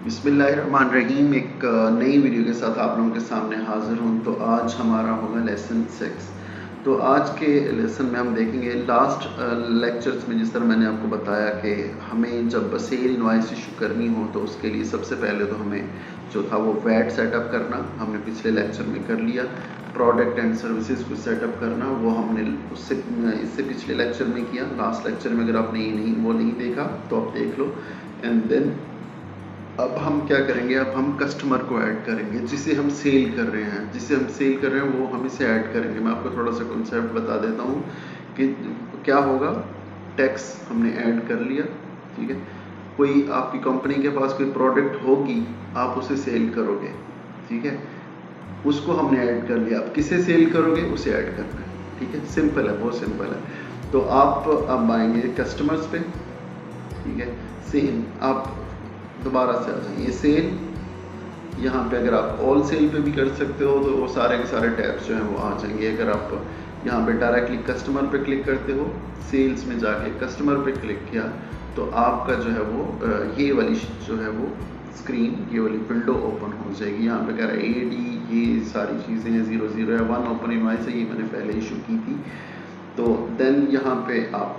बिस्मिल्लाहिर्रहमानिर्रहीम। एक नई वीडियो के साथ आप लोगों के सामने हाजिर हूँ। तो आज हमारा होगा लेसन 6। तो आज के लेसन में हम देखेंगे लास्ट लेक्चर्स में जिस तरह मैंने आपको बताया कि हमें जब सेल इनवॉइस इशू करनी हो तो उसके लिए सबसे पहले तो हमें जो था वो वैट सेटअप करना हमने पिछले लेक्चर में कर लिया। प्रोडक्ट एंड सर्विसेज को सेटअप करना वो हमने इससे पिछले लेक्चर में किया। लास्ट लेक्चर में अगर आपने ये नहीं देखा तो आप देख लो। एंड देन अब हम क्या करेंगे, अब हम कस्टमर को ऐड करेंगे जिसे हम सेल कर रहे हैं वो हम इसे ऐड करेंगे। मैं आपको थोड़ा सा कॉन्सेप्ट बता देता हूँ कि क्या होगा। टैक्स हमने ऐड कर लिया, ठीक है। कोई आपकी कंपनी के पास कोई प्रोडक्ट होगी, आप उसे सेल करोगे, ठीक है। उसको हमने ऐड कर लिया। अब किसे सेल करोगे, उसे ऐड करना है, ठीक है। सिंपल है, बहुत सिंपल है। तो आप अब आएंगे कस्टमर्स पे, ठीक है। सेम आप दोबारा से आ जाइए सेल। यहाँ पे अगर आप ऑल सेल पे भी कर सकते हो तो वो सारे के सारे टैब्स जो हैं वो आ जाएंगे। अगर आप यहाँ पे डायरेक्टली कस्टमर पे क्लिक करते हो, सेल्स में जाके कस्टमर पे क्लिक किया तो आपका जो है वो ये वाली जो है वो स्क्रीन, ये वाली विंडो ओपन हो जाएगी। यहाँ पे कह रहा है AD, ये सारी चीज़ें हैं, 00 है, 1 ओपन इनवॉइस है, ये मैंने पहले इशू की थी। तो देन यहाँ पे आप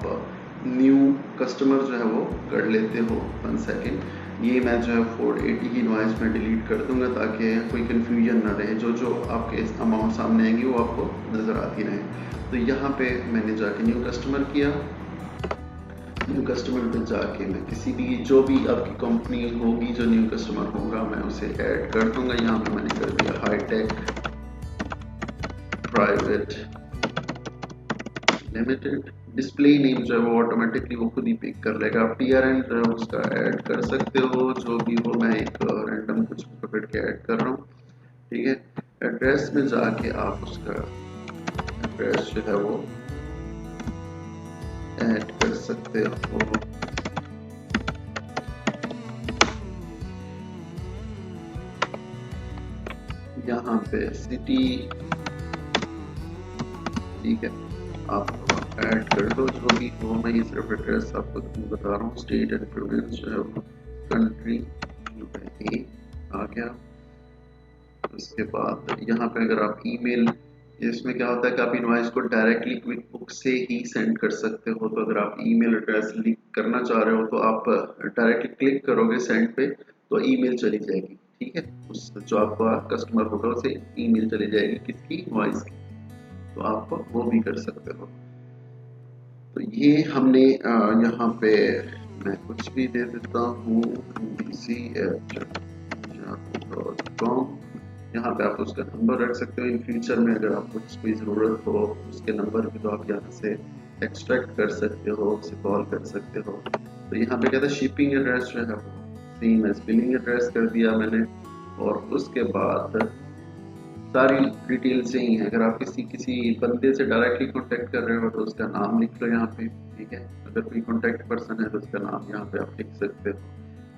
न्यू कस्टमर जो है वो कर लेते हो। 1 सेकेंड, ये मैं जो है 480 की इनवॉइस में डिलीट कर दूंगा ताकि कोई कन्फ्यूजन ना रहे। जो जो आपके अमाउंट सामने आएंगी वो आपको नज़र आती रहे। तो यहाँ पे मैंने जाके न्यू कस्टमर किया। न्यू कस्टमर पे जाके मैं किसी भी जो भी आपकी कंपनी होगी, जो न्यू कस्टमर होगा मैं उसे ऐड कर दूंगा। यहाँ पे मैंने कर दिया hitech private limited. Display name जो है वो ऑटोमेटिकली वो खुद ही पिक कर लेगा। आप TRN जो है उसका ऐड कर सकते हो, जो भी हो। मैं एक रैंडम कुछ पकड़ के ऐड कर रहा हूँ, ठीक है। एड्रेस में जाके आप उसका एड्रेस जो है वो ऐड कर सकते हो। यहाँ पे सिटी, ठीक है, आप ऐड कर दो जो भी हो। मैं ये सिर्फ एड्रेस आपको बता रहा हूँ। स्टेट एंड प्रोविंस जो है वो कंट्री ए आ गया। उसके बाद यहाँ पे अगर आप ईमेल, इसमें क्या होता है कि आप इनवॉइस को डायरेक्टली क्विक बुक से ही सेंड कर सकते हो। तो अगर आप ईमेल एड्रेस लिंक करना चाह रहे हो तो आप डायरेक्टली क्लिक करोगे सेंड पे तो ईमेल चली जाएगी, ठीक है। उस जो आपका कस्टमर होगा उसे ईमेल चली जाएगी किसकी, इनवॉइस की। तो आप वो भी कर सकते हो। तो ये हमने यहाँ पे मैं कुछ भी दे देता हूँ bc@yahoo.com। यहाँ पे आप उसका नंबर रख सकते हो। इन फ्यूचर में अगर आपको कोई ज़रूरत हो उसके नंबर भी तो आप यहाँ से एक्सट्रैक्ट कर सकते हो, उसे कॉल कर सकते हो। तो यहाँ पे कहता है शिपिंग एड्रेस जो है सेम एज बिलिंग एड्रेस कर दिया मैंने। और उसके बाद सारी डिटेल्स यही है। अगर आप किसी किसी बंदे से डायरेक्टली कांटेक्ट कर रहे हो तो उसका नाम लिख लो यहाँ पे, ठीक है। अगर कोई कांटेक्ट पर्सन है तो उसका नाम यहाँ पे आप लिख सकते हो,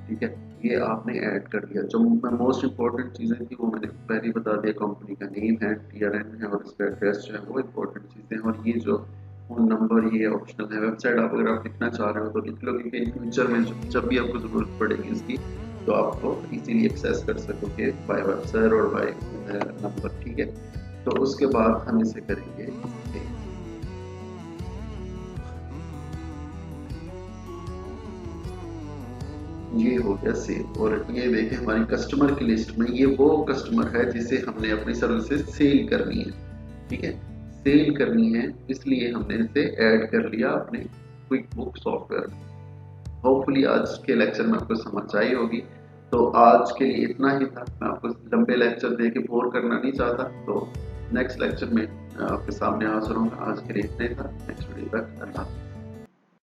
ठीक है। ये आपने ऐड कर दिया। जो मोस्ट इम्पोर्टेंट चीज़ें थी वो मैंने पहले ही बता दिया। कंपनी का नेम है, TRN है और इसका एड्रेस जो है वो इम्पोर्टेंट चीज़ें हैं। और ये जो फ़ोन नंबर ये ऑप्शनल है। वेबसाइट आप अगर आप लिखना चाह रहे हो तो लिख लो, क्योंकि इन फ्यूचर में जब भी आपको ज़रूरत पड़ेगी इसकी तो आपको इजीली एक्सेस कर सकोगे बाय वेबसाइट और बाय नंबर, ठीक है। तो उसके बाद हम इसे करेंगे ये हो गया सेव। और ये देखें हमारी कस्टमर की लिस्ट में ये वो कस्टमर है जिसे हमने अपनी सर्विसेज सेल करनी है, ठीक है। सेल करनी है इसलिए हमने इसे ऐड कर लिया अपने क्विक बुक सॉफ्टवेयर। होपफुली आज के लेक्चर में आपको समझ आई होगी। तो आज के लिए इतना ही था। मैं आपको लंबे लेक्चर दे के बोर करना नहीं चाहता। तो नेक्स्ट लेक्चर में आपके सामने हाजिर होऊंगा। आज के लिए इतना ही था। नेक्स्ट वीडियो तक अल्लाह।